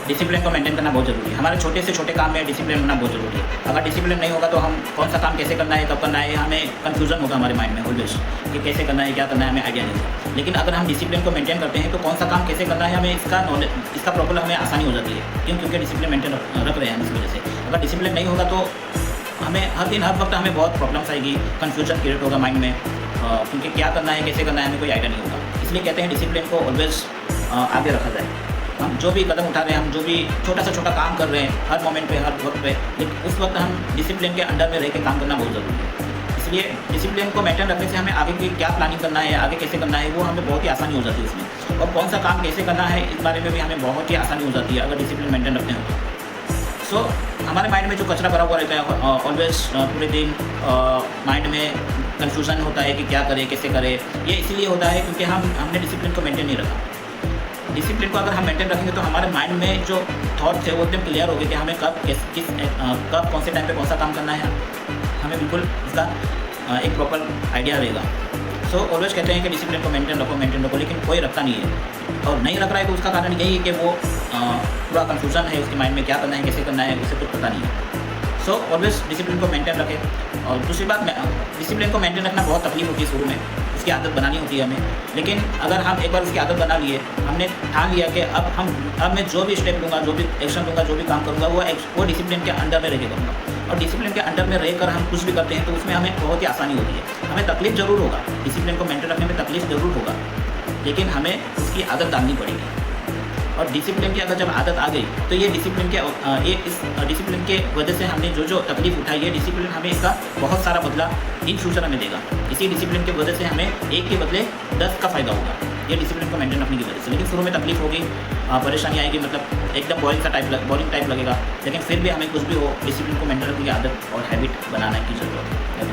Discipline को maintain करना बहुत ज़रूरी है। हमारे छोटे से छोटे काम में डिसिप्लिन होना बहुत ज़रूरी है। अगर डिसिप्लिन नहीं होगा तो हम कौन सा काम कैसे करना है, कब करना है, हमें कन्फ्यूजन होगा हमारे माइंड में ऑलवेज कि कैसे करना है, क्या करना है, हमें आइडिया नहीं होगा। लेकिन अगर हम डिसिप्लिन को मेंटेन करते हैं तो कौन सा काम कैसे करना है हमें इसका नॉलेज, इसका प्रॉपर हमें आसानी हो जाती है। क्यों? क्योंकि डिसिप्लिन मेंटेन रख रहे हैं इस वजह से। अगर डिसिप्लिन नहीं होगा तो हमें हर दिन हर वक्त हमें बहुत प्रॉब्लम्स आएगी, कन्फ्यूजन क्रिएट होगा माइंड में, क्योंकि क्या करना है, कैसे करना है, हमें कोई आइडिया नहीं होगा। इसलिए कहते हैं डिसिप्लिन को ऑलवेज आगे रखा जाए। हम जो भी कदम उठा रहे हैं, हम जो भी छोटा से छोटा काम कर रहे हैं हर मोमेंट पे, हर वक्त पे, लेकिन उस वक्त हम डिसिप्लिन के अंडर में रह के काम करना बहुत ज़रूरी है। इसलिए डिसिप्लिन को मेंटेन रखने से हमें आगे की क्या प्लानिंग करना है, आगे कैसे करना है, वो हमें बहुत ही आसानी हो जाती है उसमें। और कौन सा काम कैसे करना है इस बारे में भी हमें बहुत ही आसानी हो जाती है अगर डिसिप्लिन मेंटेन रखते हैं तो। सो हमारे माइंड में जो कचरा भरा हुआ रहता है ऑलवेज पूरे दिन माइंड में कन्फ्यूज़न होता है कि क्या करें, कैसे करें, ये इसीलिए होता है क्योंकि हमने डिसिप्लिन को मेंटेन नहीं रखा। डिसिप्लिन को अगर हम मेंटेन रखेंगे तो हमारे माइंड में जो थॉट्स है वो एकदम क्लियर हो गए कि हमें कब कौन से टाइम पे कौन सा काम करना है, हमें बिल्कुल इसका एक प्रॉपर आइडिया रहेगा। सो ऑलवेज कहते हैं कि डिसिप्लिन को मेंटेन रखो, लेकिन कोई रखता नहीं है। और नहीं रख रहा है तो उसका कारण यही है कि वो पूरा कन्फ्यूज़न है उसके माइंड में, क्या करना है, कैसे करना है, उसे कुछ पता नहीं है। सो ऑलवेज डिसिप्लिन को मेंटेन रखें। और दूसरी बात, डिसिप्लिन को मेंटेन रखना बहुत तकलीफ होती है शुरू में, उसकी आदत बनानी होती है हमें। लेकिन अगर हम एक बार उसकी आदत बना लिए, हमने ठान लिया कि अब मैं जो भी स्टेप लूँगा, जो भी एक्शन लूँगा, जो भी काम करूँगा वो डिसिप्लिन के अंडर में रह के करूँगा। और डिसिप्लिन के अंडर में रहकर हम कुछ भी करते हैं तो उसमें हमें बहुत ही आसानी होती है। हमें तकलीफ ज़रूर होगा, डिसिप्लिन को मेंटेन रखने में तकलीफ ज़रूर होगा, लेकिन हमें उसकी आदत डालनी पड़ेगी। और डिसिप्लिन की अगर जब आदत आ गई तो ये डिसिप्लिन इस डिसिप्लिन के वजह से हमने जो तकलीफ उठाई है, डिसिप्लिन हमें इसका बहुत सारा बदला इन फ्यूचर हमें देगा। इसी डिसिप्लिन की वजह से हमें 1 के बदले 10 का फ़ायदा होगा, ये डिसिप्लिन को मेंटेन रखने की वजह से। लेकिन शुरू में तकलीफ होगी, परेशानी आएगी, मतलब एकदम बोरिंग टाइप लगेगा, लेकिन फिर भी हमें कुछ भी हो डिसिप्लिन को मेंटेन रखने की आदत और हैबिट बनाने की ज़रूरत है।